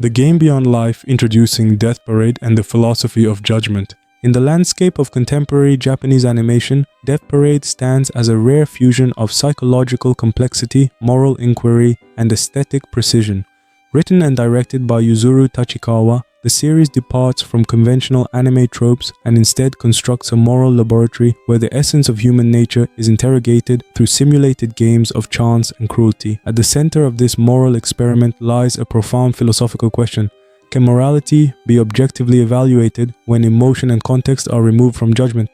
The Game Beyond Life, introducing Death Parade and the philosophy of judgment. In the landscape of contemporary Japanese animation, Death Parade stands as a rare fusion of psychological complexity, moral inquiry, and aesthetic precision. Written and directed by Yuzuru Tachikawa, the series departs from conventional anime tropes and instead constructs a moral laboratory where the essence of human nature is interrogated through simulated games of chance and cruelty. At the center of this moral experiment lies a profound philosophical question. Can morality be objectively evaluated when emotion and context are removed from judgment?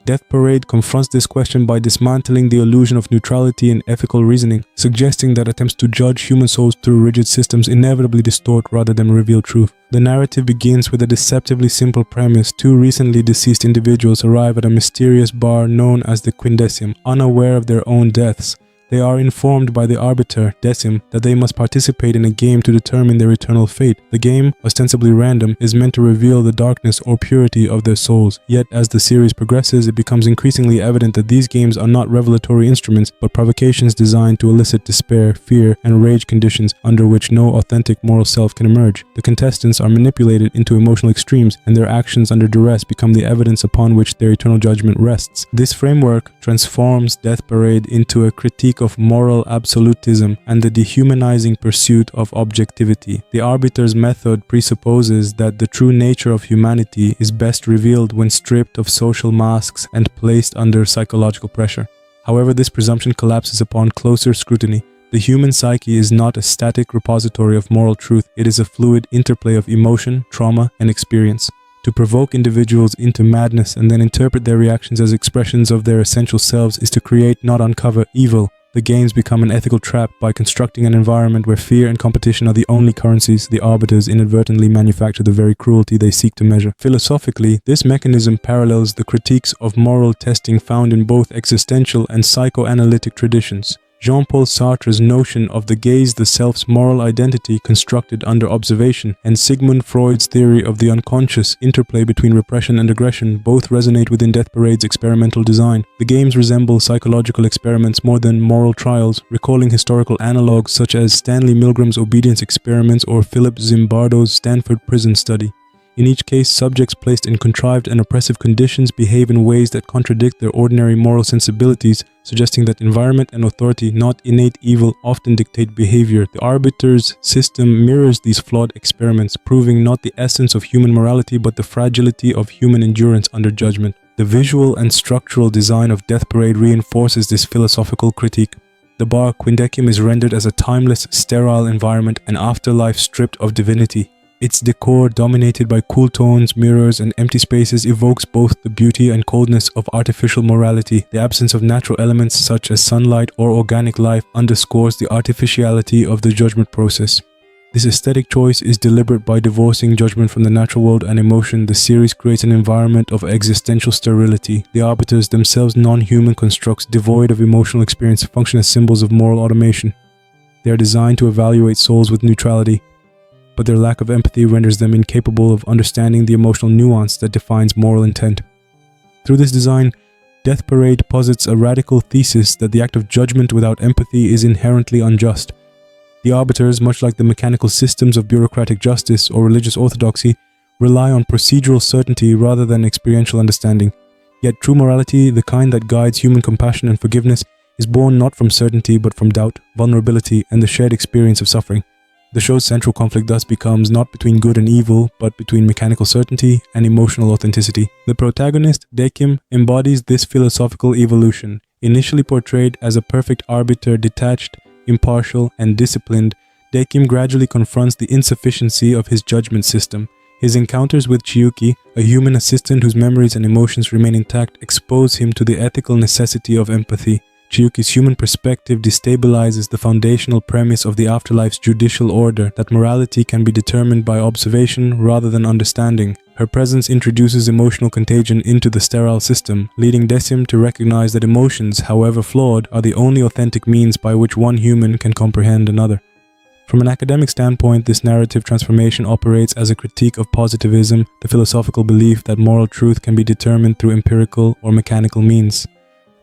Death Parade confronts this question by dismantling the illusion of neutrality in ethical reasoning, suggesting that attempts to judge human souls through rigid systems inevitably distort rather than reveal truth. The narrative begins with a deceptively simple premise. Two recently deceased individuals arrive at a mysterious bar known as the Quindecim, unaware of their own deaths. They are informed by the arbiter, Decim, that they must participate in a game to determine their eternal fate. The game, ostensibly random, is meant to reveal the darkness or purity of their souls. Yet, as the series progresses, it becomes increasingly evident that these games are not revelatory instruments, but provocations designed to elicit despair, fear, and rage conditions under which no authentic moral self can emerge. The contestants are manipulated into emotional extremes, and their actions under duress become the evidence upon which their eternal judgment rests. This framework transforms Death Parade into a critique of moral absolutism and the dehumanizing pursuit of objectivity. The arbiter's method presupposes that the true nature of humanity is best revealed when stripped of social masks and placed under psychological pressure. However, this presumption collapses upon closer scrutiny. The human psyche is not a static repository of moral truth, it is a fluid interplay of emotion, trauma, and experience. To provoke individuals into madness and then interpret their reactions as expressions of their essential selves is to create, not uncover, evil. The games become an ethical trap by constructing an environment where fear and competition are the only currencies. The arbiters inadvertently manufacture the very cruelty they seek to measure. Philosophically, this mechanism parallels the critiques of moral testing found in both existential and psychoanalytic traditions. Jean-Paul Sartre's notion of the gaze, the self's moral identity constructed under observation, and Sigmund Freud's theory of the unconscious interplay between repression and aggression both resonate within Death Parade's experimental design. The games resemble psychological experiments more than moral trials, recalling historical analogues such as Stanley Milgram's obedience experiments or Philip Zimbardo's Stanford prison study. In each case, subjects placed in contrived and oppressive conditions behave in ways that contradict their ordinary moral sensibilities, suggesting that environment and authority, not innate evil, often dictate behavior. The arbiter's system mirrors these flawed experiments, proving not the essence of human morality but the fragility of human endurance under judgment. The visual and structural design of Death Parade reinforces this philosophical critique. The bar Quindecim is rendered as a timeless, sterile environment, an afterlife stripped of divinity. Its decor, dominated by cool tones, mirrors, and empty spaces, evokes both the beauty and coldness of artificial morality. The absence of natural elements such as sunlight or organic life underscores the artificiality of the judgment process. This aesthetic choice is deliberate. By divorcing judgment from the natural world and emotion, the series creates an environment of existential sterility. The arbiters, themselves non-human constructs devoid of emotional experience, function as symbols of moral automation. They are designed to evaluate souls with neutrality, but their lack of empathy renders them incapable of understanding the emotional nuance that defines moral intent. Through this design, Death Parade posits a radical thesis that the act of judgment without empathy is inherently unjust. The arbiters, much like the mechanical systems of bureaucratic justice or religious orthodoxy, rely on procedural certainty rather than experiential understanding. Yet true morality, the kind that guides human compassion and forgiveness, is born not from certainty but from doubt, vulnerability, and the shared experience of suffering. The show's central conflict thus becomes not between good and evil, but between mechanical certainty and emotional authenticity. The protagonist, Decim, embodies this philosophical evolution. Initially portrayed as a perfect arbiter, detached, impartial, and disciplined, Decim gradually confronts the insufficiency of his judgment system. His encounters with Chiyuki, a human assistant whose memories and emotions remain intact, expose him to the ethical necessity of empathy. Chiyuki's human perspective destabilizes the foundational premise of the afterlife's judicial order, that morality can be determined by observation rather than understanding. Her presence introduces emotional contagion into the sterile system, leading Decim to recognize that emotions, however flawed, are the only authentic means by which one human can comprehend another. From an academic standpoint, this narrative transformation operates as a critique of positivism, the philosophical belief that moral truth can be determined through empirical or mechanical means.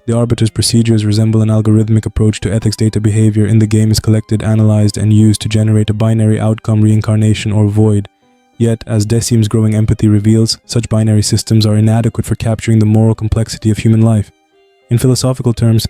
The arbiter's procedures resemble an algorithmic approach to ethics. Data behavior in the game is collected, analyzed, and used to generate a binary outcome, reincarnation or void. Yet, as Decim's growing empathy reveals, such binary systems are inadequate for capturing the moral complexity of human life. In philosophical terms,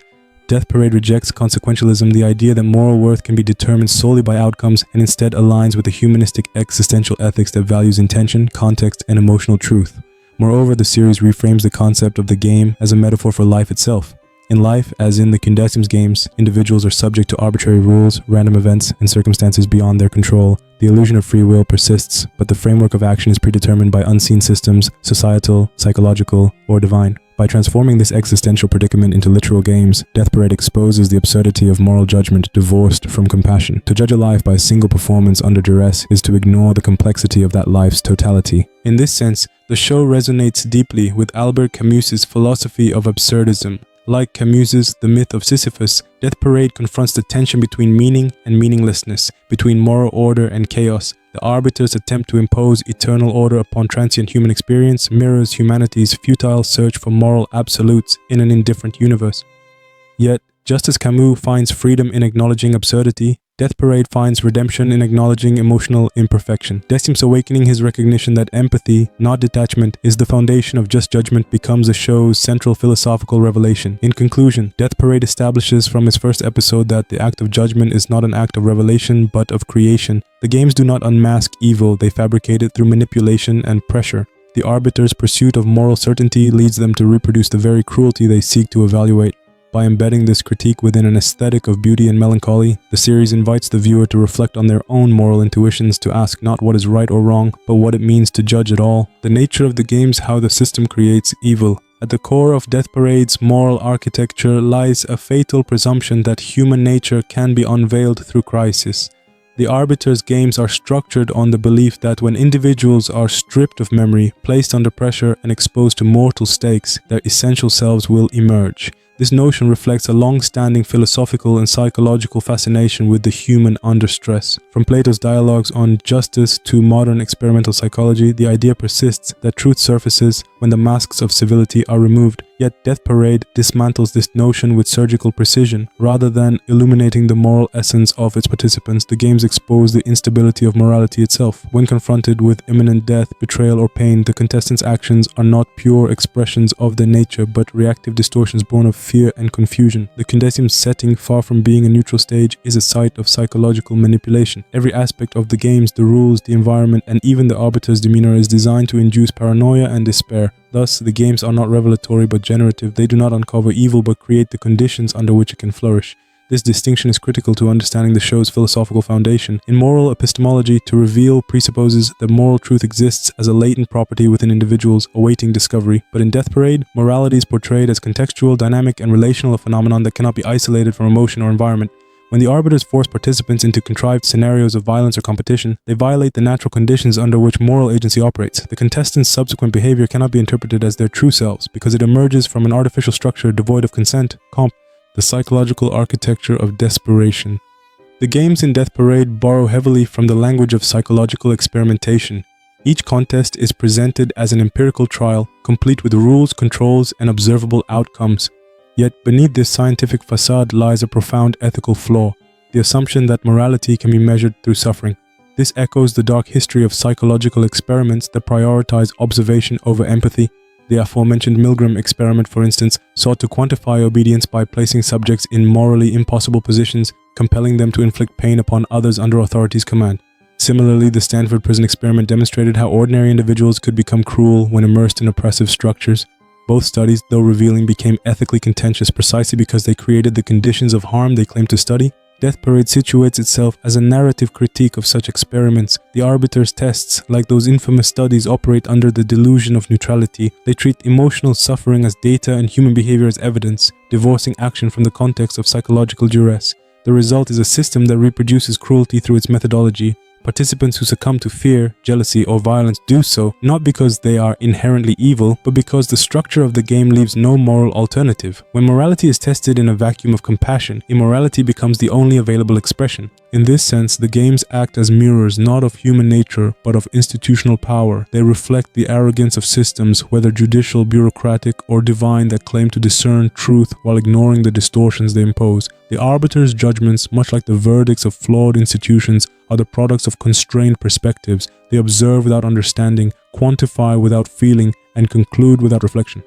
Death Parade rejects consequentialism, the idea that moral worth can be determined solely by outcomes, and instead aligns with a humanistic existential ethics that values intention, context, and emotional truth. Moreover, the series reframes the concept of the game as a metaphor for life itself. In life, as in the Decim's games, individuals are subject to arbitrary rules, random events, and circumstances beyond their control. The illusion of free will persists, but the framework of action is predetermined by unseen systems, societal, psychological, or divine. By transforming this existential predicament into literal games, Death Parade exposes the absurdity of moral judgment divorced from compassion. To judge a life by a single performance under duress is to ignore the complexity of that life's totality. In this sense, the show resonates deeply with Albert Camus's philosophy of absurdism. Like Camus's The Myth of Sisyphus, Death Parade confronts the tension between meaning and meaninglessness, between moral order and chaos. The arbiter's attempt to impose eternal order upon transient human experience mirrors humanity's futile search for moral absolutes in an indifferent universe. Yet, just as Camus finds freedom in acknowledging absurdity, Death Parade finds redemption in acknowledging emotional imperfection. Decim's awakening his recognition that empathy, not detachment, is the foundation of just judgment becomes the show's central philosophical revelation. In conclusion, Death Parade establishes from its first episode that the act of judgment is not an act of revelation but of creation. The games do not unmask evil, they fabricate it through manipulation and pressure. The arbiter's pursuit of moral certainty leads them to reproduce the very cruelty they seek to evaluate. By embedding this critique within an aesthetic of beauty and melancholy, the series invites the viewer to reflect on their own moral intuitions, to ask not what is right or wrong, but what it means to judge at all. The nature of the games, how the system creates evil. At the core of Death Parade's moral architecture lies a fatal presumption that human nature can be unveiled through crisis. The arbiter's games are structured on the belief that when individuals are stripped of memory, placed under pressure, and exposed to mortal stakes, their essential selves will emerge. This notion reflects a long-standing philosophical and psychological fascination with the human under stress. From Plato's dialogues on justice to modern experimental psychology, the idea persists that truth surfaces when the masks of civility are removed. Yet Death Parade dismantles this notion with surgical precision. Rather than illuminating the moral essence of its participants, the games expose the instability of morality itself. When confronted with imminent death, betrayal, or pain, the contestants' actions are not pure expressions of their nature, but reactive distortions born of fear and confusion. The Decim's setting, far from being a neutral stage, is a site of psychological manipulation. Every aspect of the games, the rules, the environment, and even the arbiter's demeanor is designed to induce paranoia and despair. Thus, the games are not revelatory but generative. They do not uncover evil but create the conditions under which it can flourish. This distinction is critical to understanding the show's philosophical foundation. In moral epistemology, to reveal presupposes that moral truth exists as a latent property within individuals awaiting discovery. But in Death Parade, morality is portrayed as contextual, dynamic, and relational, a phenomenon that cannot be isolated from emotion or environment. When the arbiters force participants into contrived scenarios of violence or competition, they violate the natural conditions under which moral agency operates. The contestants' subsequent behavior cannot be interpreted as their true selves because it emerges from an artificial structure devoid of consent, the psychological architecture of desperation. The games in Death Parade borrow heavily from the language of psychological experimentation. Each contest is presented as an empirical trial, complete with rules, controls, and observable outcomes. Yet beneath this scientific facade lies a profound ethical flaw, the assumption that morality can be measured through suffering. This echoes the dark history of psychological experiments that prioritize observation over empathy. The aforementioned Milgram experiment, for instance, sought to quantify obedience by placing subjects in morally impossible positions, compelling them to inflict pain upon others under authority's command. Similarly, the Stanford prison experiment demonstrated how ordinary individuals could become cruel when immersed in oppressive structures. Both studies, though revealing, became ethically contentious precisely because they created the conditions of harm they claimed to study. Death Parade situates itself as a narrative critique of such experiments. The arbiter's tests, like those infamous studies, operate under the delusion of neutrality. They treat emotional suffering as data and human behavior as evidence, divorcing action from the context of psychological duress. The result is a system that reproduces cruelty through its methodology. Participants who succumb to fear, jealousy, or violence do so not because they are inherently evil, but because the structure of the game leaves no moral alternative. When morality is tested in a vacuum of compassion, immorality becomes the only available expression. In this sense, the games act as mirrors not of human nature, but of institutional power. They reflect the arrogance of systems, whether judicial, bureaucratic, or divine, that claim to discern truth while ignoring the distortions they impose. The arbiter's judgments, much like the verdicts of flawed institutions, are the products of constrained perspectives. They observe without understanding, quantify without feeling, and conclude without reflection.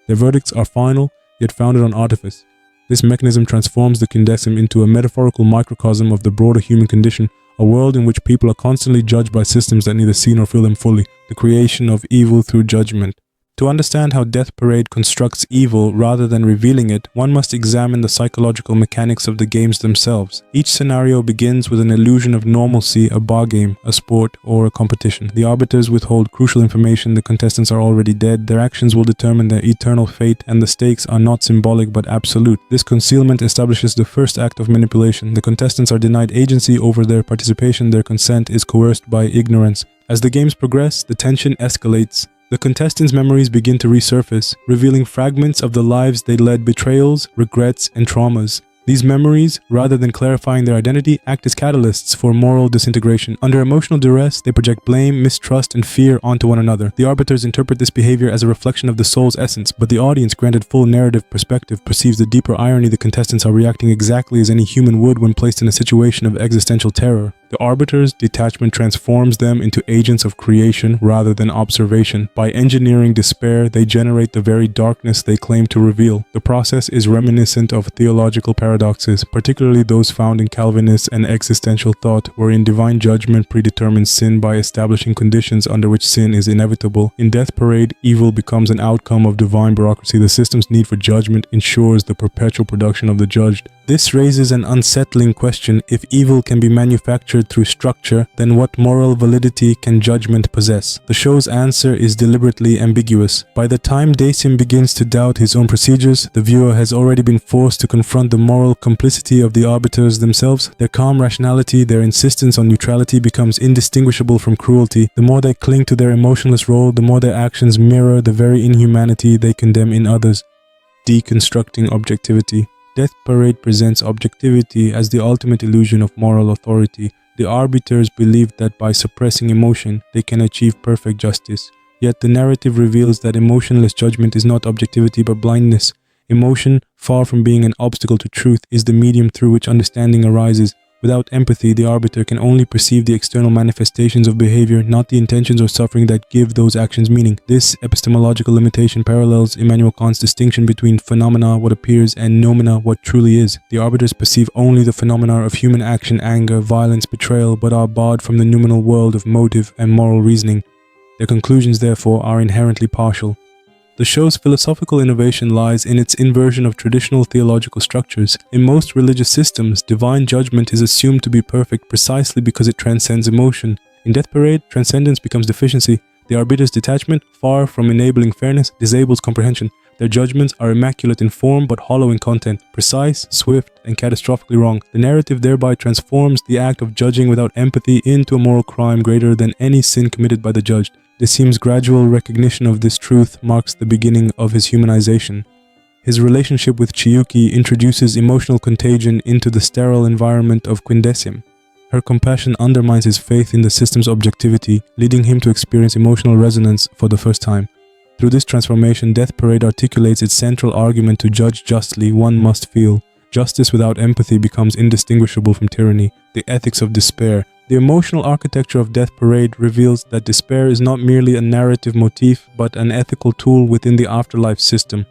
Their verdicts are final, yet founded on artifice. This mechanism transforms the Quindecim into a metaphorical microcosm of the broader human condition, a world in which people are constantly judged by systems that neither see nor feel them fully, the creation of evil through judgment. To understand how Death Parade constructs evil rather than revealing it, one must examine the psychological mechanics of the games themselves. Each scenario begins with an illusion of normalcy, a bar game, a sport, or a competition. The arbiters withhold crucial information, the contestants are already dead, their actions will determine their eternal fate, and the stakes are not symbolic but absolute. This concealment establishes the first act of manipulation. The contestants are denied agency over their participation, their consent is coerced by ignorance. As the games progress, the tension escalates. The contestants' memories begin to resurface, revealing fragments of the lives they led, betrayals, regrets, and traumas. These memories, rather than clarifying their identity, act as catalysts for moral disintegration. Under emotional duress, they project blame, mistrust, and fear onto one another. The arbiters interpret this behavior as a reflection of the soul's essence, but the audience, granted full narrative perspective, perceives the deeper irony. The contestants are reacting exactly as any human would when placed in a situation of existential terror. The arbiters' detachment transforms them into agents of creation rather than observation. By engineering despair, they generate the very darkness they claim to reveal. The process is reminiscent of theological paradoxes, particularly those found in Calvinist and existential thought, wherein divine judgment predetermines sin by establishing conditions under which sin is inevitable. In Death Parade, evil becomes an outcome of divine bureaucracy. The system's need for judgment ensures the perpetual production of the judged. This raises an unsettling question. If evil can be manufactured through structure, then what moral validity can judgment possess? The show's answer is deliberately ambiguous. By the time Decim begins to doubt his own procedures, the viewer has already been forced to confront the moral complicity of the arbiters themselves. Their calm rationality, their insistence on neutrality becomes indistinguishable from cruelty. The more they cling to their emotionless role, the more their actions mirror the very inhumanity they condemn in others. Deconstructing objectivity. Death Parade presents objectivity as the ultimate illusion of moral authority. The arbiters believe that by suppressing emotion, they can achieve perfect justice. Yet the narrative reveals that emotionless judgment is not objectivity but blindness. Emotion, far from being an obstacle to truth, is the medium through which understanding arises. Without empathy, the arbiter can only perceive the external manifestations of behavior, not the intentions or suffering that give those actions meaning. This epistemological limitation parallels Immanuel Kant's distinction between phenomena, what appears, and noumena, what truly is. The arbiters perceive only the phenomena of human action, anger, violence, betrayal, but are barred from the noumenal world of motive and moral reasoning. Their conclusions, therefore, are inherently partial. The show's philosophical innovation lies in its inversion of traditional theological structures. In most religious systems, divine judgment is assumed to be perfect precisely because it transcends emotion. In Death Parade, transcendence becomes deficiency. The arbiter's detachment, far from enabling fairness, disables comprehension. Their judgments are immaculate in form but hollow in content, precise, swift, and catastrophically wrong. The narrative thereby transforms the act of judging without empathy into a moral crime greater than any sin committed by the judged. Decim's gradual recognition of this truth marks the beginning of his humanization. His relationship with Chiyuki introduces emotional contagion into the sterile environment of Quindecim. Her compassion undermines his faith in the system's objectivity, leading him to experience emotional resonance for the first time. Through this transformation, Death Parade articulates its central argument: to judge justly, one must feel. Justice without empathy becomes indistinguishable from tyranny. The ethics of despair. The emotional architecture of Death Parade reveals that despair is not merely a narrative motif, but an ethical tool within the afterlife system.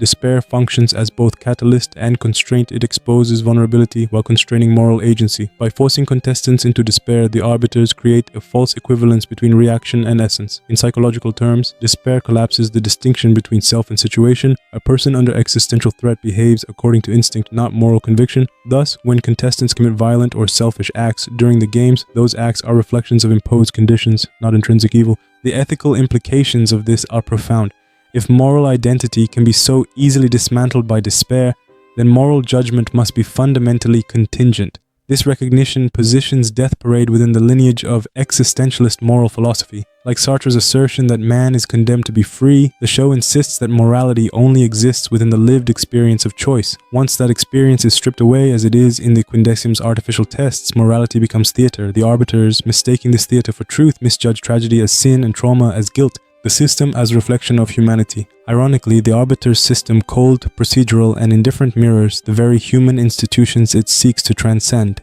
Despair functions as both catalyst and constraint. It exposes vulnerability while constraining moral agency. By forcing contestants into despair, the arbiters create a false equivalence between reaction and essence. In psychological terms, despair collapses the distinction between self and situation. A person under existential threat behaves according to instinct, not moral conviction. Thus, when contestants commit violent or selfish acts during the games, those acts are reflections of imposed conditions, not intrinsic evil. The ethical implications of this are profound. If moral identity can be so easily dismantled by despair, then moral judgment must be fundamentally contingent. This recognition positions Death Parade within the lineage of existentialist moral philosophy. Like Sartre's assertion that man is condemned to be free, the show insists that morality only exists within the lived experience of choice. Once that experience is stripped away, as it is in the Quindecim's artificial tests, morality becomes theater. The arbiters, mistaking this theater for truth, misjudge tragedy as sin and trauma as guilt, the system as reflection of humanity. Ironically, the arbiter's system, cold, procedural, and indifferent, mirrors the very human institutions it seeks to transcend.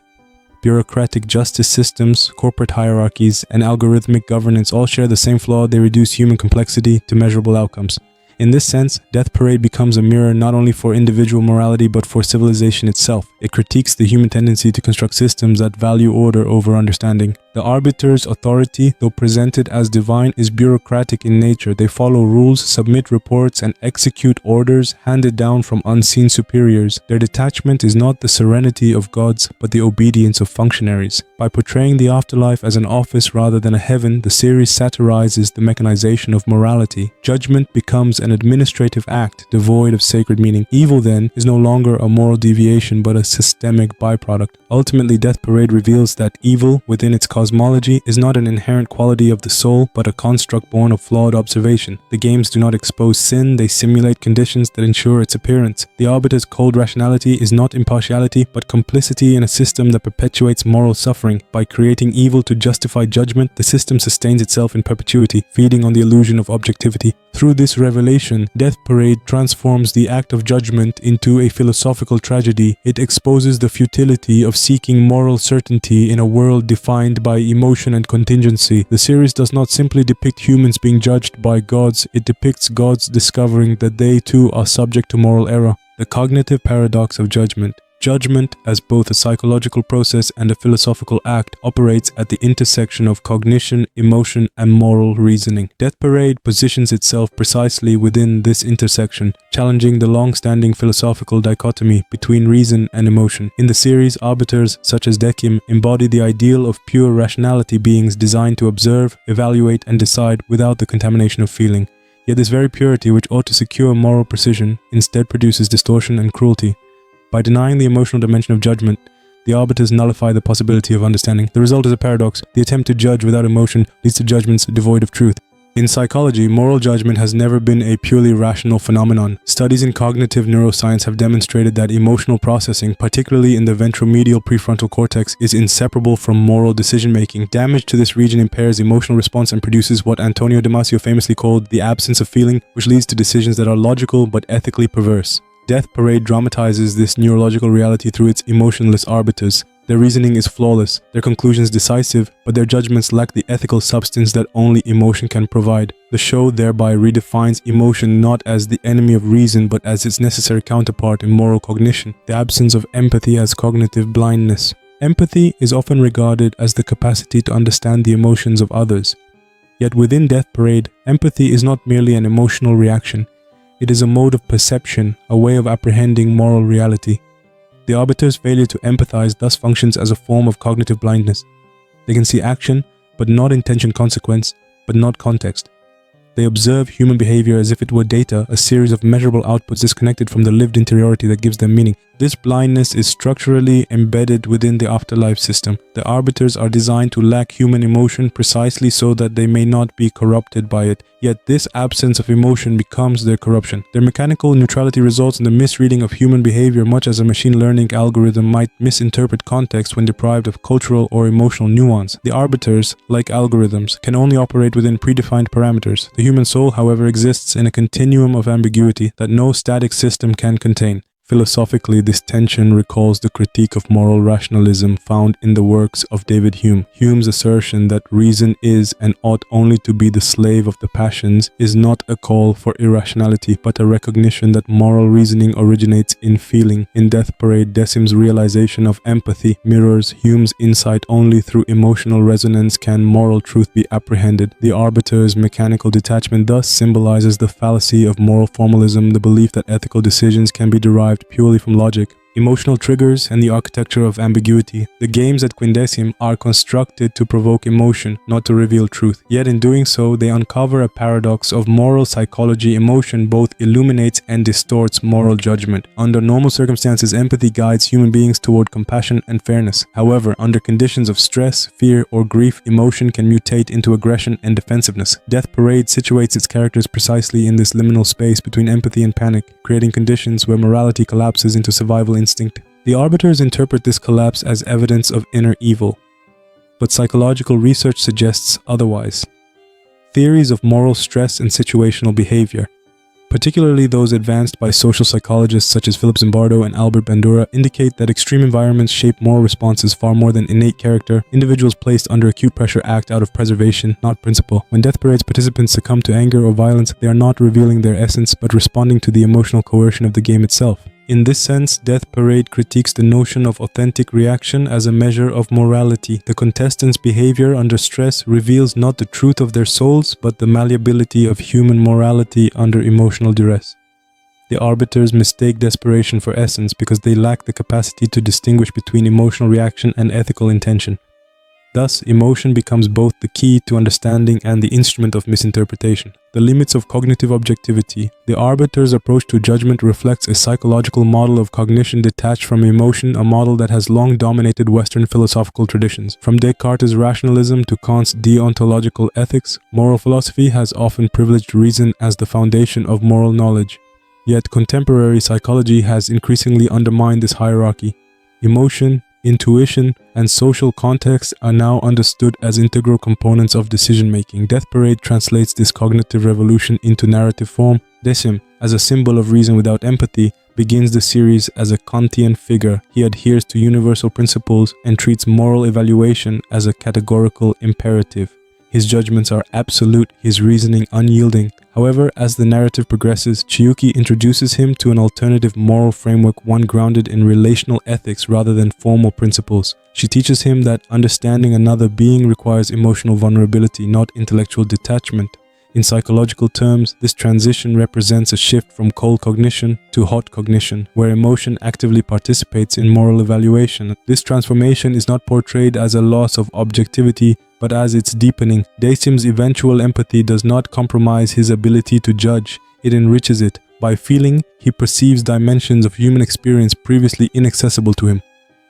Bureaucratic justice systems, corporate hierarchies, and algorithmic governance all share the same flaw: they reduce human complexity to measurable outcomes. In this sense, Death Parade becomes a mirror not only for individual morality but for civilization itself. It critiques the human tendency to construct systems that value order over understanding. The arbiter's authority, though presented as divine, is bureaucratic in nature. They follow rules, submit reports, and execute orders handed down from unseen superiors. Their detachment is not the serenity of gods, but the obedience of functionaries. By portraying the afterlife as an office rather than a heaven, the series satirizes the mechanization of morality. Judgment becomes an administrative act devoid of sacred meaning. Evil, then, is no longer a moral deviation but a systemic byproduct. Ultimately, Death Parade reveals that evil, within its cosmology, is not an inherent quality of the soul but a construct born of flawed observation. The games do not expose sin, they simulate conditions that ensure its appearance. The arbiter's cold rationality is not impartiality but complicity in a system that perpetuates moral suffering. By creating evil to justify judgment, the system sustains itself in perpetuity, feeding on the illusion of objectivity. Through this revelation, Death Parade transforms the act of judgment into a philosophical tragedy. It exposes the futility of seeking moral certainty in a world defined by emotion and contingency. The series does not simply depict humans being judged by gods, it depicts gods discovering that they too are subject to moral error. The cognitive paradox of judgment. Judgment, as both a psychological process and a philosophical act, operates at the intersection of cognition, emotion, and moral reasoning. Death Parade positions itself precisely within this intersection, challenging the long-standing philosophical dichotomy between reason and emotion. In the series, arbiters such as Dekim embody the ideal of pure rationality, beings designed to observe, evaluate, and decide without the contamination of feeling. Yet this very purity, which ought to secure moral precision, instead produces distortion and cruelty. By denying the emotional dimension of judgment, the arbiters nullify the possibility of understanding. The result is a paradox. The attempt to judge without emotion leads to judgments devoid of truth. In psychology, moral judgment has never been a purely rational phenomenon. Studies in cognitive neuroscience have demonstrated that emotional processing, particularly in the ventromedial prefrontal cortex, is inseparable from moral decision-making. Damage to this region impairs emotional response and produces what Antonio Damasio famously called the absence of feeling, which leads to decisions that are logical but ethically perverse. Death Parade dramatizes this neurological reality through its emotionless arbiters. Their reasoning is flawless, their conclusions decisive, but their judgments lack the ethical substance that only emotion can provide. The show thereby redefines emotion not as the enemy of reason but as its necessary counterpart in moral cognition, the absence of empathy as cognitive blindness. Empathy is often regarded as the capacity to understand the emotions of others. Yet within Death Parade, empathy is not merely an emotional reaction. It is a mode of perception, a way of apprehending moral reality. The arbiter's failure to empathize thus functions as a form of cognitive blindness. They can see action, but not intention, consequence, but not context. They observe human behavior as if it were data, a series of measurable outputs disconnected from the lived interiority that gives them meaning. This blindness is structurally embedded within the afterlife system. The arbiters are designed to lack human emotion precisely so that they may not be corrupted by it. Yet this absence of emotion becomes their corruption. Their mechanical neutrality results in the misreading of human behavior, much as a machine learning algorithm might misinterpret context when deprived of cultural or emotional nuance. The arbiters, like algorithms, can only operate within predefined parameters. The human soul, however, exists in a continuum of ambiguity that no static system can contain. Philosophically, this tension recalls the critique of moral rationalism found in the works of David Hume. Hume's assertion that reason is and ought only to be the slave of the passions is not a call for irrationality, but a recognition that moral reasoning originates in feeling. In Death Parade, Decim's realization of empathy mirrors Hume's insight. Only through emotional resonance can moral truth be apprehended. The arbiter's mechanical detachment thus symbolizes the fallacy of moral formalism, the belief that ethical decisions can be derived purely from logic. emotional triggers, and the architecture of ambiguity. The games at Quindecim are constructed to provoke emotion, not to reveal truth. Yet in doing so, they uncover a paradox of moral psychology. Emotion both illuminates and distorts moral judgment. Under normal circumstances, empathy guides human beings toward compassion and fairness. However, under conditions of stress, fear, or grief, emotion can mutate into aggression and defensiveness. Death Parade situates its characters precisely in this liminal space between empathy and panic, creating conditions where morality collapses into survival instinct. The arbiters interpret this collapse as evidence of inner evil, but psychological research suggests otherwise. Theories of moral stress and situational behavior, particularly those advanced by social psychologists such as Philip Zimbardo and Albert Bandura, indicate that extreme environments shape moral responses far more than innate character. Individuals placed under acute pressure act out of preservation, not principle. When Death Parade's participants succumb to anger or violence, they are not revealing their essence, but responding to the emotional coercion of the game itself. In this sense, Death Parade critiques the notion of authentic reaction as a measure of morality. The contestants' behavior under stress reveals not the truth of their souls, but the malleability of human morality under emotional duress. The arbiters mistake desperation for essence because they lack the capacity to distinguish between emotional reaction and ethical intention. Thus, emotion becomes both the key to understanding and the instrument of misinterpretation. The limits of cognitive objectivity. The arbiter's approach to judgment reflects a psychological model of cognition detached from emotion, a model that has long dominated Western philosophical traditions. From Descartes' rationalism to Kant's deontological ethics, moral philosophy has often privileged reason as the foundation of moral knowledge. Yet, contemporary psychology has increasingly undermined this hierarchy. Emotion, intuition, and social context are now understood as integral components of decision-making. Death Parade translates this cognitive revolution into narrative form. Decim, as a symbol of reason without empathy, begins the series as a Kantian figure. He adheres to universal principles and treats moral evaluation as a categorical imperative. His judgments are absolute, his reasoning unyielding. However, as the narrative progresses, Chiyuki introduces him to an alternative moral framework, one grounded in relational ethics rather than formal principles. She teaches him that understanding another being requires emotional vulnerability, not intellectual detachment. In psychological terms, this transition represents a shift from cold cognition to hot cognition, where emotion actively participates in moral evaluation. This transformation is not portrayed as a loss of objectivity, but as its deepening. Decim's eventual empathy does not compromise his ability to judge, it enriches it. By feeling, he perceives dimensions of human experience previously inaccessible to him.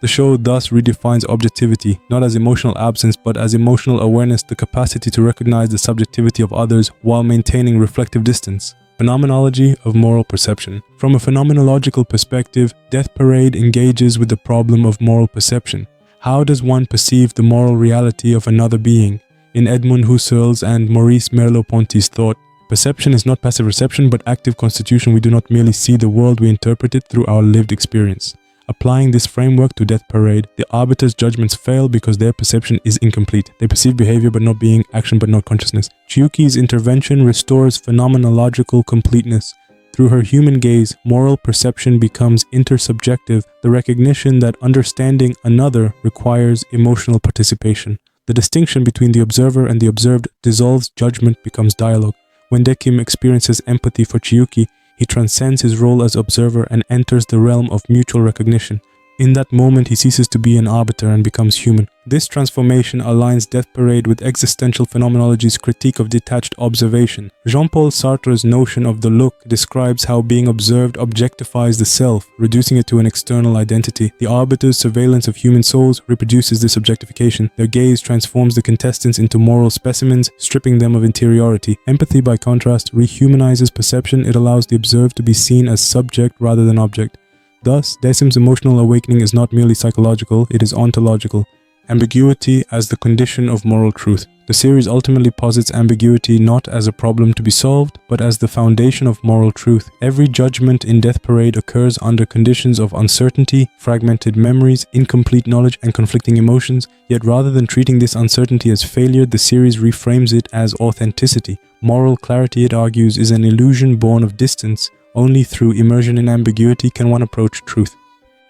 The show thus redefines objectivity, not as emotional absence, but as emotional awareness, the capacity to recognize the subjectivity of others while maintaining reflective distance. Phenomenology of moral perception. From a phenomenological perspective, Death Parade engages with the problem of moral perception. How does one perceive the moral reality of another being? In Edmund Husserl's and Maurice Merleau-Ponty's thought, perception is not passive reception but active constitution. We do not merely see the world, we interpret it through our lived experience. Applying this framework to Death Parade, the arbiters' judgments fail because their perception is incomplete. They perceive behavior but not being, action but not consciousness. Chiyuki's intervention restores phenomenological completeness. Through her human gaze, moral perception becomes intersubjective, the recognition that understanding another requires emotional participation. The distinction between the observer and the observed dissolves, judgment becomes dialogue. When Decim experiences empathy for Chiyuki, he transcends his role as observer and enters the realm of mutual recognition. In that moment, he ceases to be an arbiter and becomes human. This transformation aligns Death Parade with existential phenomenology's critique of detached observation. Jean-Paul Sartre's notion of the look describes how being observed objectifies the self, reducing it to an external identity. The arbiter's surveillance of human souls reproduces this objectification. Their gaze transforms the contestants into moral specimens, stripping them of interiority. Empathy, by contrast, rehumanizes perception. It allows the observed to be seen as subject rather than object. Thus, Decim's emotional awakening is not merely psychological, it is ontological. Ambiguity as the condition of moral truth. The series ultimately posits ambiguity not as a problem to be solved, but as the foundation of moral truth. Every judgment in Death Parade occurs under conditions of uncertainty, fragmented memories, incomplete knowledge, and conflicting emotions. Yet rather than treating this uncertainty as failure, the series reframes it as authenticity. Moral clarity, it argues, is an illusion born of distance. Only through immersion in ambiguity can one approach truth.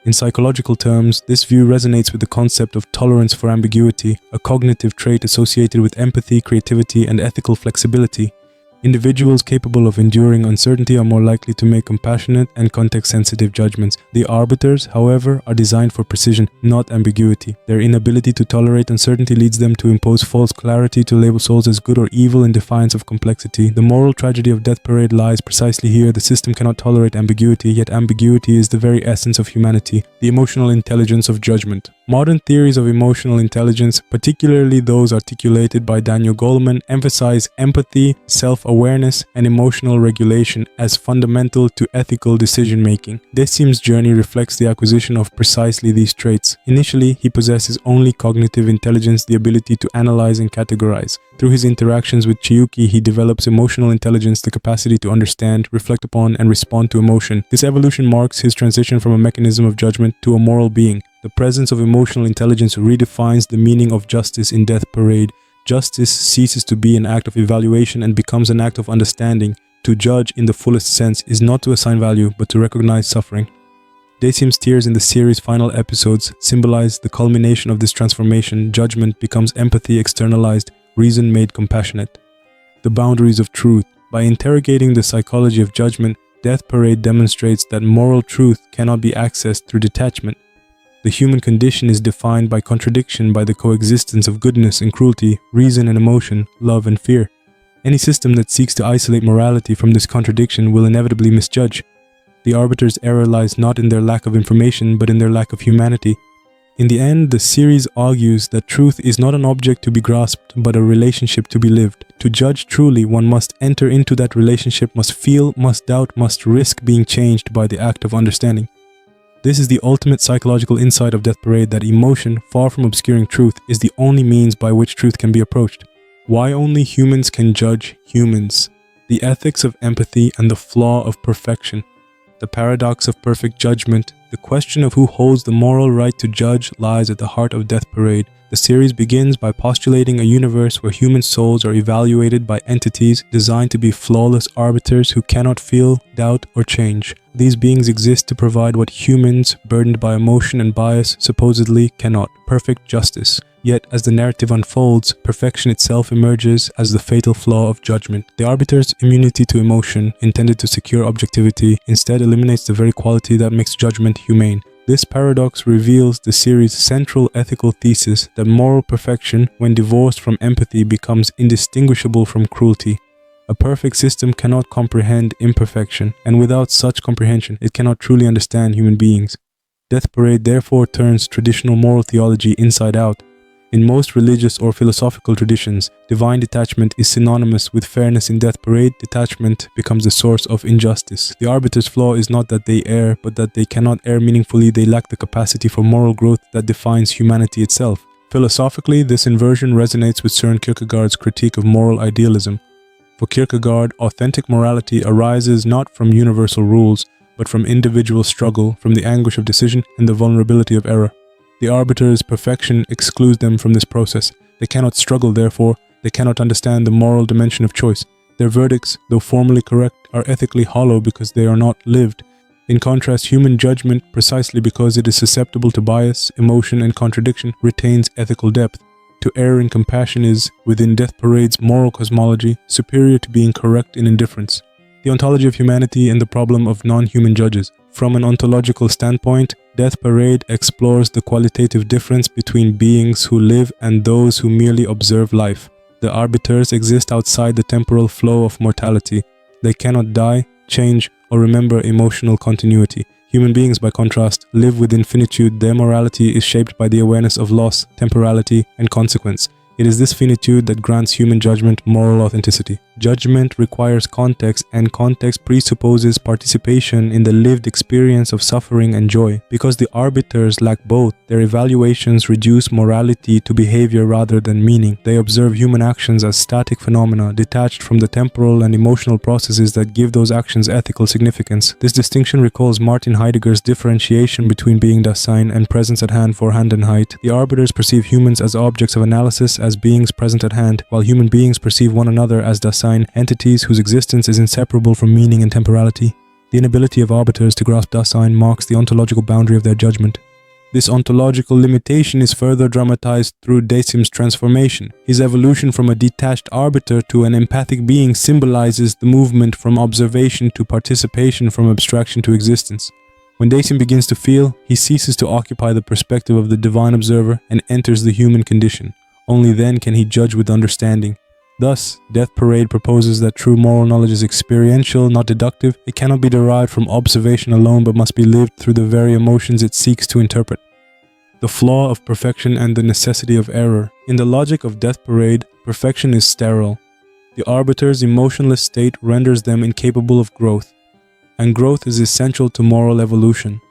In psychological terms, this view resonates with the concept of tolerance for ambiguity, a cognitive trait associated with empathy, creativity, and ethical flexibility. Individuals capable of enduring uncertainty are more likely to make compassionate and context-sensitive judgments. The arbiters, however, are designed for precision, not ambiguity. Their inability to tolerate uncertainty leads them to impose false clarity, to label souls as good or evil in defiance of complexity. The moral tragedy of Death Parade lies precisely here. The system cannot tolerate ambiguity, yet ambiguity is the very essence of humanity, the emotional intelligence of judgment. Modern theories of emotional intelligence, particularly those articulated by Daniel Goleman, emphasize empathy, self-awareness, and emotional regulation as fundamental to ethical decision-making. Decium's journey reflects the acquisition of precisely these traits. Initially, he possesses only cognitive intelligence, the ability to analyze and categorize. Through his interactions with Chiyuki, he develops emotional intelligence, the capacity to understand, reflect upon, and respond to emotion. This evolution marks his transition from a mechanism of judgment to a moral being. The presence of emotional intelligence redefines the meaning of justice in Death Parade. Justice ceases to be an act of evaluation and becomes an act of understanding. To judge in the fullest sense is not to assign value, but to recognize suffering. Decium's tears in the series' final episodes symbolize the culmination of this transformation. Judgment becomes empathy externalized, reason made compassionate. The boundaries of truth. By interrogating the psychology of judgment, Death Parade demonstrates that moral truth cannot be accessed through detachment. The human condition is defined by contradiction, by the coexistence of goodness and cruelty, reason and emotion, love and fear. Any system that seeks to isolate morality from this contradiction will inevitably misjudge. The arbiter's error lies not in their lack of information, but in their lack of humanity. In the end, the series argues that truth is not an object to be grasped, but a relationship to be lived. To judge truly, one must enter into that relationship, must feel, must doubt, must risk being changed by the act of understanding. This is the ultimate psychological insight of Death Parade, that emotion, far from obscuring truth, is the only means by which truth can be approached. Why only humans can judge humans? The ethics of empathy and the flaw of perfection. The paradox of perfect judgment. The question of who holds the moral right to judge lies at the heart of Death Parade. The series begins by postulating a universe where human souls are evaluated by entities designed to be flawless arbiters who cannot feel, doubt, or change. These beings exist to provide what humans, burdened by emotion and bias, supposedly cannot: perfect justice. Yet, as the narrative unfolds, perfection itself emerges as the fatal flaw of judgment. The arbiter's immunity to emotion, intended to secure objectivity, instead eliminates the very quality that makes judgment humane. This paradox reveals the series' central ethical thesis that moral perfection, when divorced from empathy, becomes indistinguishable from cruelty. A perfect system cannot comprehend imperfection, and without such comprehension, it cannot truly understand human beings. Death Parade therefore turns traditional moral theology inside out. In most religious or philosophical traditions, divine detachment is synonymous with fairness. In Death Parade, detachment becomes the source of injustice. The arbiter's flaw is not that they err, but that they cannot err meaningfully. They lack the capacity for moral growth that defines humanity itself. Philosophically, this inversion resonates with Søren Kierkegaard's critique of moral idealism. For Kierkegaard, authentic morality arises not from universal rules, but from individual struggle, from the anguish of decision and the vulnerability of error. The arbiter's perfection excludes them from this process. They cannot struggle, therefore, they cannot understand the moral dimension of choice. Their verdicts, though formally correct, are ethically hollow because they are not lived. In contrast, human judgment, precisely because it is susceptible to bias, emotion, and contradiction, retains ethical depth. To err in compassion is, within Death Parade's moral cosmology, superior to being correct in indifference. The ontology of humanity and the problem of non-human judges. From an ontological standpoint, Death Parade explores the qualitative difference between beings who live and those who merely observe life. The arbiters exist outside the temporal flow of mortality. They cannot die, change, or remember emotional continuity. Human beings, by contrast, live with infinitude. Their morality is shaped by the awareness of loss, temporality, and consequence. It is this finitude that grants human judgment moral authenticity. Judgment requires context, and context presupposes participation in the lived experience of suffering and joy. Because the arbiters lack both, their evaluations reduce morality to behavior rather than meaning. They observe human actions as static phenomena, detached from the temporal and emotional processes that give those actions ethical significance. This distinction recalls Martin Heidegger's differentiation between being Dasein and presence at hand for Handenheit. The arbiters perceive humans as objects of analysis, as beings present at hand, while human beings perceive one another as Dasein, entities whose existence is inseparable from meaning and temporality. The inability of arbiters to grasp Dasein marks the ontological boundary of their judgment. This ontological limitation is further dramatized through Decim's transformation. His evolution from a detached arbiter to an empathic being symbolizes the movement from observation to participation, from abstraction to existence. When Decim begins to feel, he ceases to occupy the perspective of the divine observer and enters the human condition. Only then can he judge with understanding. Thus, Death Parade proposes that true moral knowledge is experiential, not deductive. It cannot be derived from observation alone, but must be lived through the very emotions it seeks to interpret. The flaw of perfection and the necessity of error. In the logic of Death Parade, perfection is sterile. The arbiter's emotionless state renders them incapable of growth, and growth is essential to moral evolution.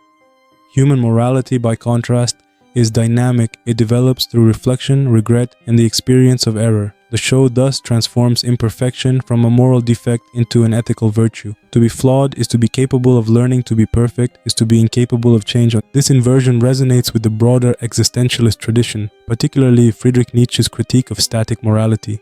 Human morality, by contrast, is dynamic. It develops through reflection, regret, and the experience of error. The show thus transforms imperfection from a moral defect into an ethical virtue. To be flawed is to be capable of learning. To be perfect is to be incapable of change. This inversion resonates with the broader existentialist tradition, particularly Friedrich Nietzsche's critique of static morality.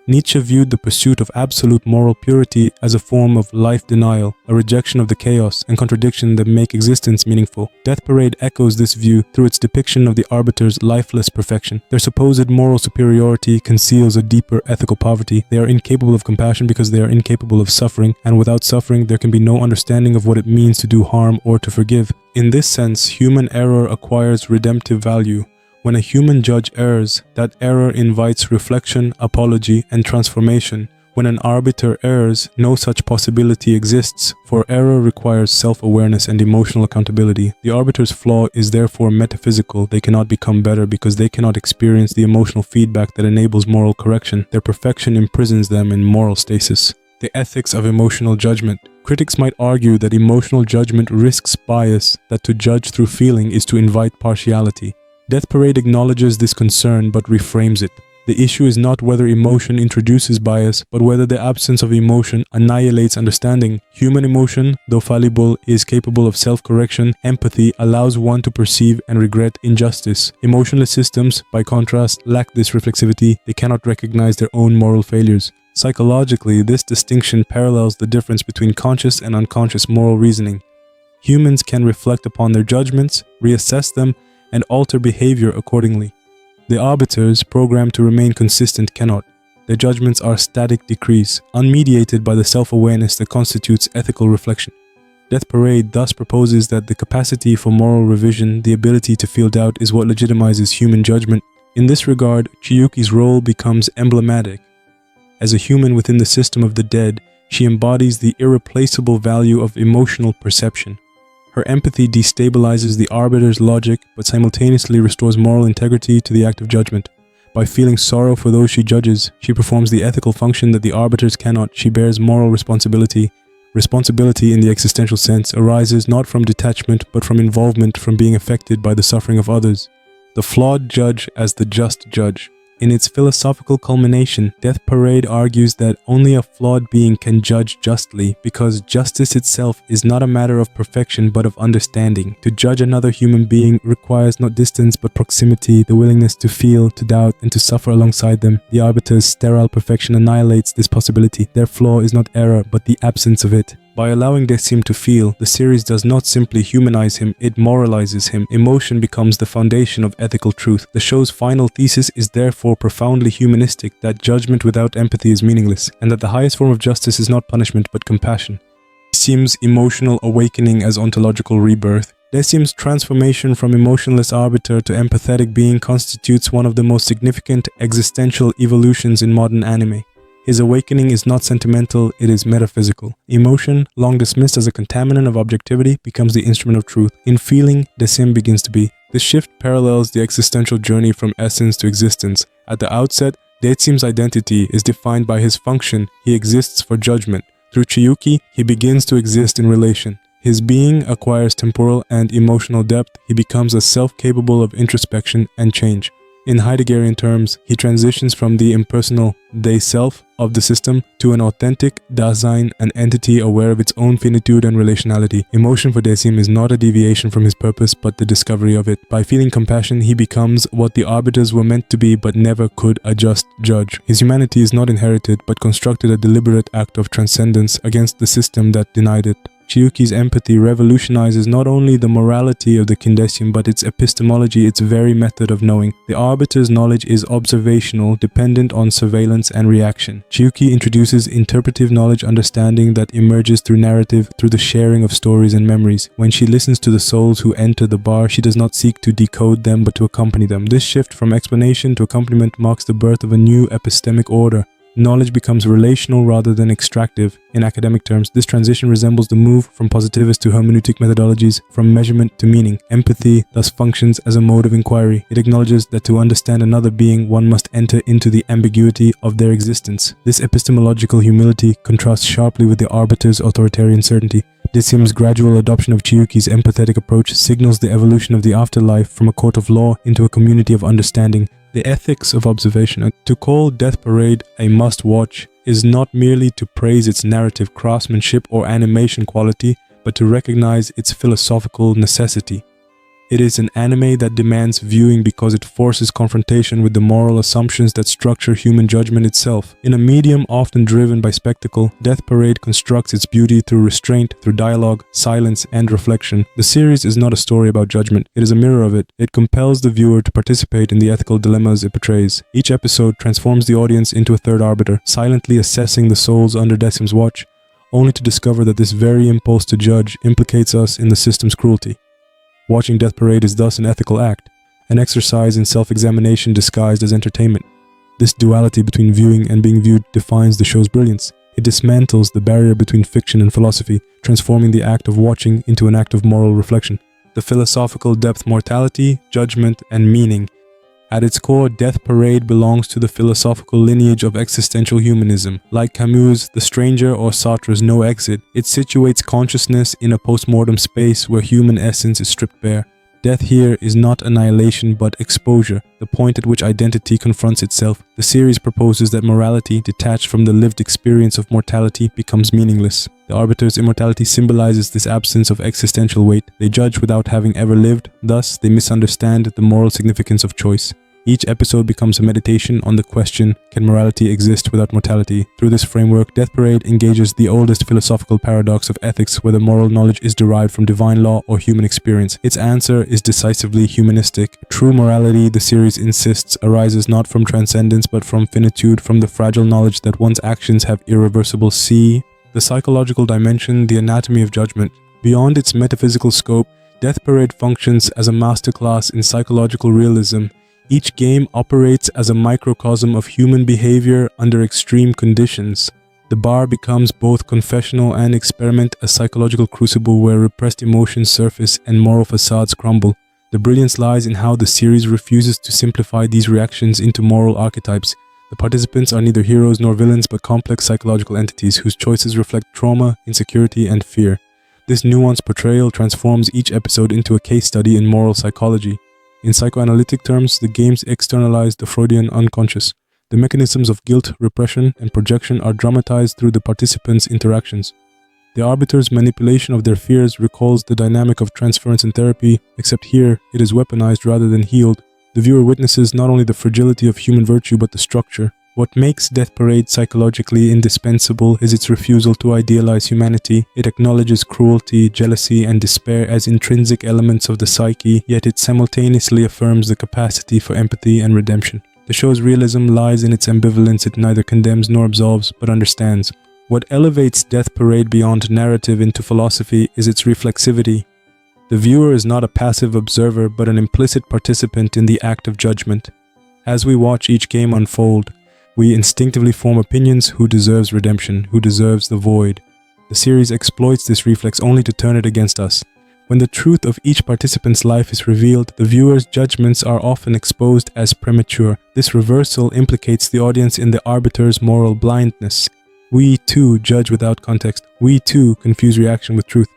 Nietzsche viewed the pursuit of absolute moral purity as a form of life denial, a rejection of the chaos and contradiction that make existence meaningful. Death Parade echoes this view through its depiction of the arbiter's lifeless perfection. Their supposed moral superiority conceals a deeper ethical poverty. They are incapable of compassion because they are incapable of suffering, and without suffering there can be no understanding of what it means to do harm or to forgive. In this sense, human error acquires redemptive value. When a human judge errs, that error invites reflection, apology, and transformation. When an arbiter errs, no such possibility exists, for error requires self-awareness and emotional accountability. The arbiter's flaw is therefore metaphysical. They cannot become better because they cannot experience the emotional feedback that enables moral correction. Their perfection imprisons them in moral stasis. The ethics of emotional judgment. Critics might argue that emotional judgment risks bias, that to judge through feeling is to invite partiality. Death Parade acknowledges this concern but reframes it. The issue is not whether emotion introduces bias, but whether the absence of emotion annihilates understanding. Human emotion, though fallible, is capable of self-correction. Empathy allows one to perceive and regret injustice. Emotionless systems, by contrast, lack this reflexivity. They cannot recognize their own moral failures. Psychologically, this distinction parallels the difference between conscious and unconscious moral reasoning. Humans can reflect upon their judgments, reassess them, and alter behavior accordingly. The arbiters, programmed to remain consistent, cannot. Their judgments are static decrees, unmediated by the self-awareness that constitutes ethical reflection. Death Parade thus proposes that the capacity for moral revision, the ability to feel doubt, is what legitimizes human judgment. In this regard, Chiyuki's role becomes emblematic. As a human within the system of the dead, she embodies the irreplaceable value of emotional perception. Her empathy destabilizes the arbiter's logic, but simultaneously restores moral integrity to the act of judgment. By feeling sorrow for those she judges, she performs the ethical function that the arbiters cannot. She bears moral responsibility. Responsibility in the existential sense arises not from detachment, but from involvement, from being affected by the suffering of others. The flawed judge as the just judge. In its philosophical culmination, Death Parade argues that only a flawed being can judge justly, because justice itself is not a matter of perfection but of understanding. To judge another human being requires not distance but proximity, the willingness to feel, to doubt, and to suffer alongside them. The arbiter's sterile perfection annihilates this possibility. Their flaw is not error but the absence of it. By allowing Decim to feel, the series does not simply humanize him, it moralizes him. Emotion becomes the foundation of ethical truth. The show's final thesis is therefore profoundly humanistic, that judgment without empathy is meaningless, and that the highest form of justice is not punishment but compassion. Decim's emotional awakening as ontological rebirth. Decim's transformation from emotionless arbiter to empathetic being constitutes one of the most significant existential evolutions in modern anime. His awakening is not sentimental, it is metaphysical. Emotion, long dismissed as a contaminant of objectivity, becomes the instrument of truth. In feeling, Decim begins to be. This shift parallels the existential journey from essence to existence. At the outset, Decim's identity is defined by his function. He exists for judgment. Through Chiyuki, he begins to exist in relation. His being acquires temporal and emotional depth. He becomes a self capable of introspection and change. In Heideggerian terms, he transitions from the impersonal they-self of the system to an authentic Dasein, an entity aware of its own finitude and relationality. Emotion for Decim is not a deviation from his purpose, but the discovery of it. By feeling compassion, he becomes what the arbiters were meant to be but never could a just judge. His humanity is not inherited, but constructed, a deliberate act of transcendence against the system that denied it. Chiyuki's empathy revolutionizes not only the morality of the Kindesium but its epistemology, its very method of knowing. The arbiter's knowledge is observational, dependent on surveillance and reaction. Chiyuki introduces interpretive knowledge, understanding that emerges through narrative, through the sharing of stories and memories. When she listens to the souls who enter the bar, she does not seek to decode them but to accompany them. This shift from explanation to accompaniment marks the birth of a new epistemic order. Knowledge becomes relational rather than extractive. In academic terms, this transition resembles the move from positivist to hermeneutic methodologies, from measurement to meaning. Empathy thus functions as a mode of inquiry. It acknowledges that to understand another being, one must enter into the ambiguity of their existence. This epistemological humility contrasts sharply with the arbiter's authoritarian certainty. Dissim's gradual adoption of Chiyuki's empathetic approach signals the evolution of the afterlife from a court of law into a community of understanding. The ethics of observation. To call Death Parade a must-watch is not merely to praise its narrative craftsmanship or animation quality, but to recognize its philosophical necessity. It is an anime that demands viewing because it forces confrontation with the moral assumptions that structure human judgment itself. In a medium often driven by spectacle, Death Parade constructs its beauty through restraint, through dialogue, silence, and reflection. The series is not a story about judgment, it is a mirror of it. It compels the viewer to participate in the ethical dilemmas it portrays. Each episode transforms the audience into a third arbiter, silently assessing the souls under Decim's watch, only to discover that this very impulse to judge implicates us in the system's cruelty. Watching Death Parade is thus an ethical act, an exercise in self-examination disguised as entertainment. This duality between viewing and being viewed defines the show's brilliance. It dismantles the barrier between fiction and philosophy, transforming the act of watching into an act of moral reflection. The philosophical depth, mortality, judgment, and meaning. At its core, Death Parade belongs to the philosophical lineage of existential humanism. Like Camus' The Stranger or Sartre's No Exit, it situates consciousness in a postmortem space where human essence is stripped bare. Death here is not annihilation but exposure, the point at which identity confronts itself. The series proposes that morality, detached from the lived experience of mortality, becomes meaningless. The arbiter's immortality symbolizes this absence of existential weight. They judge without having ever lived, thus they misunderstand the moral significance of choice. Each episode becomes a meditation on the question, can morality exist without mortality? Through this framework, Death Parade engages the oldest philosophical paradox of ethics, whether moral knowledge is derived from divine law or human experience. Its answer is decisively humanistic. True morality, the series insists, arises not from transcendence but from finitude, from the fragile knowledge that one's actions have irreversible the psychological dimension, the anatomy of judgment. Beyond its metaphysical scope, Death Parade functions as a masterclass in psychological realism. Each game operates as a microcosm of human behavior under extreme conditions. The bar becomes both confessional and experiment, a psychological crucible where repressed emotions surface and moral facades crumble. The brilliance lies in how the series refuses to simplify these reactions into moral archetypes. The participants are neither heroes nor villains but complex psychological entities whose choices reflect trauma, insecurity, and fear. This nuanced portrayal transforms each episode into a case study in moral psychology. In psychoanalytic terms, the games externalize the Freudian unconscious. The mechanisms of guilt, repression, and projection are dramatized through the participants' interactions. The arbiter's manipulation of their fears recalls the dynamic of transference in therapy, except here it is weaponized rather than healed. The viewer witnesses not only the fragility of human virtue but the structure. What makes Death Parade psychologically indispensable is its refusal to idealize humanity. It acknowledges cruelty, jealousy, and despair as intrinsic elements of the psyche, yet it simultaneously affirms the capacity for empathy and redemption. The show's realism lies in its ambivalence. It neither condemns nor absolves, but understands. What elevates Death Parade beyond narrative into philosophy is its reflexivity. The viewer is not a passive observer, but an implicit participant in the act of judgment. As we watch each game unfold, we instinctively form opinions: who deserves redemption, who deserves the void. The series exploits this reflex only to turn it against us. When the truth of each participant's life is revealed, the viewer's judgments are often exposed as premature. This reversal implicates the audience in the arbiter's moral blindness. We too judge without context. We too confuse reaction with truth.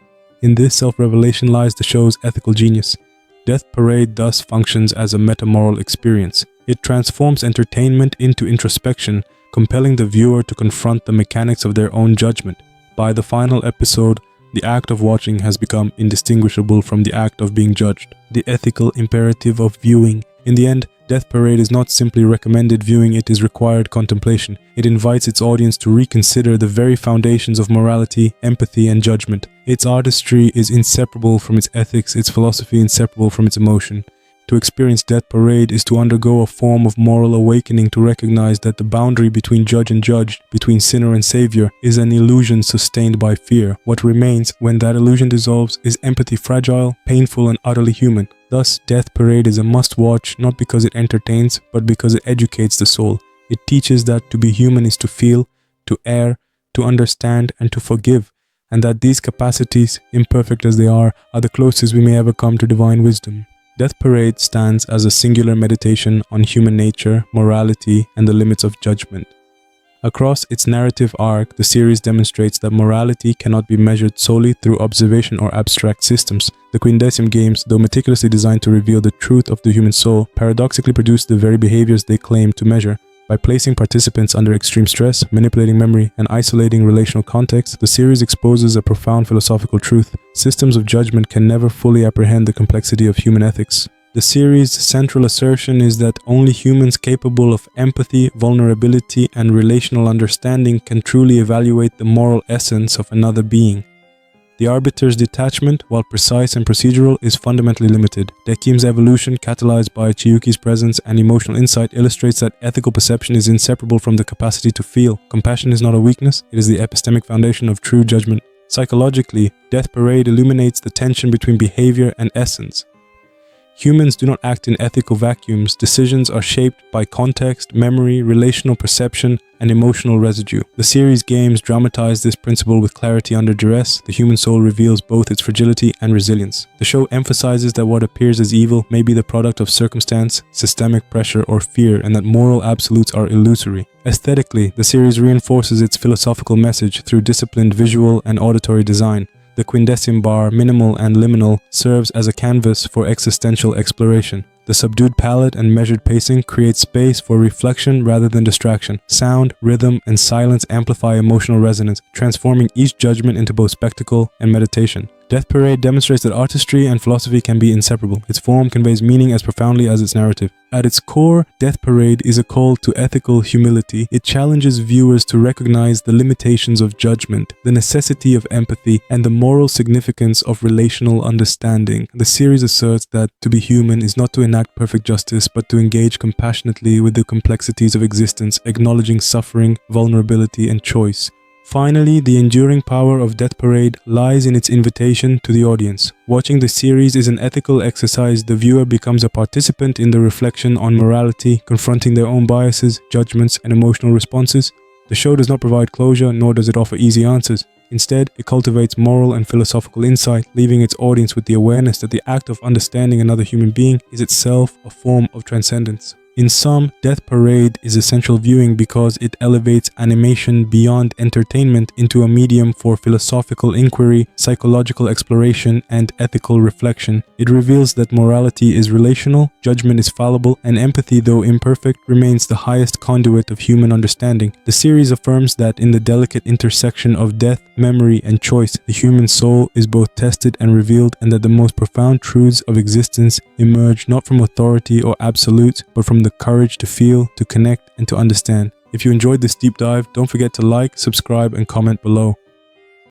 In this self-revelation lies the show's ethical genius. Death Parade thus functions as a metamoral experience. It transforms entertainment into introspection, compelling the viewer to confront the mechanics of their own judgment. By the final episode, the act of watching has become indistinguishable from the act of being judged. The ethical imperative of viewing. In the end, Death Parade is not simply recommended viewing, it is required contemplation. It invites its audience to reconsider the very foundations of morality, empathy, and judgment. Its artistry is inseparable from its ethics, its philosophy inseparable from its emotion. To experience Death Parade is to undergo a form of moral awakening, to recognize that the boundary between judge and judged, between sinner and savior, is an illusion sustained by fear. What remains, when that illusion dissolves, is empathy, fragile, painful, and utterly human. Thus, Death Parade is a must-watch, not because it entertains, but because it educates the soul. It teaches that to be human is to feel, to err, to understand, and to forgive, and that these capacities, imperfect as they are the closest we may ever come to divine wisdom. Death Parade stands as a singular meditation on human nature, morality, and the limits of judgment. Across its narrative arc, the series demonstrates that morality cannot be measured solely through observation or abstract systems. The Quindecim games, though meticulously designed to reveal the truth of the human soul, paradoxically produce the very behaviors they claim to measure. By placing participants under extreme stress, manipulating memory, and isolating relational context, the series exposes a profound philosophical truth. Systems of judgment can never fully apprehend the complexity of human ethics. The series' central assertion is that only humans capable of empathy, vulnerability, and relational understanding can truly evaluate the moral essence of another being. The arbiter's detachment, while precise and procedural, is fundamentally limited. Dekim's evolution, catalyzed by Chiyuki's presence and emotional insight, illustrates that ethical perception is inseparable from the capacity to feel. Compassion is not a weakness, it is the epistemic foundation of true judgment. Psychologically, Death Parade illuminates the tension between behavior and essence. Humans do not act in ethical vacuums. Decisions are shaped by context, memory, relational perception, and emotional residue. The series' games dramatize this principle with clarity under duress. The human soul reveals both its fragility and resilience. The show emphasizes that what appears as evil may be the product of circumstance, systemic pressure, or fear, and that moral absolutes are illusory. Aesthetically, the series reinforces its philosophical message through disciplined visual and auditory design. The Quindecim bar, minimal and liminal, serves as a canvas for existential exploration. The subdued palette and measured pacing create space for reflection rather than distraction. Sound, rhythm, and silence amplify emotional resonance, transforming each judgment into both spectacle and meditation. Death Parade demonstrates that artistry and philosophy can be inseparable. Its form conveys meaning as profoundly as its narrative. At its core, Death Parade is a call to ethical humility. It challenges viewers to recognize the limitations of judgment, the necessity of empathy, and the moral significance of relational understanding. The series asserts that to be human is not to enact perfect justice, but to engage compassionately with the complexities of existence, acknowledging suffering, vulnerability, and choice. Finally, the enduring power of Death Parade lies in its invitation to the audience. Watching the series is an ethical exercise. The viewer becomes a participant in the reflection on morality, confronting their own biases, judgments, and emotional responses. The show does not provide closure, nor does it offer easy answers. Instead, it cultivates moral and philosophical insight, leaving its audience with the awareness that the act of understanding another human being is itself a form of transcendence. In sum, Death Parade is essential viewing because it elevates animation beyond entertainment into a medium for philosophical inquiry, psychological exploration, and ethical reflection. It reveals that morality is relational, judgment is fallible, and empathy, though imperfect, remains the highest conduit of human understanding. The series affirms that in the delicate intersection of death, memory, and choice, the human soul is both tested and revealed, and that the most profound truths of existence emerge not from authority or absolutes, but from the courage to feel, to connect, and to understand. If you enjoyed this deep dive, don't forget to like, subscribe, and comment below.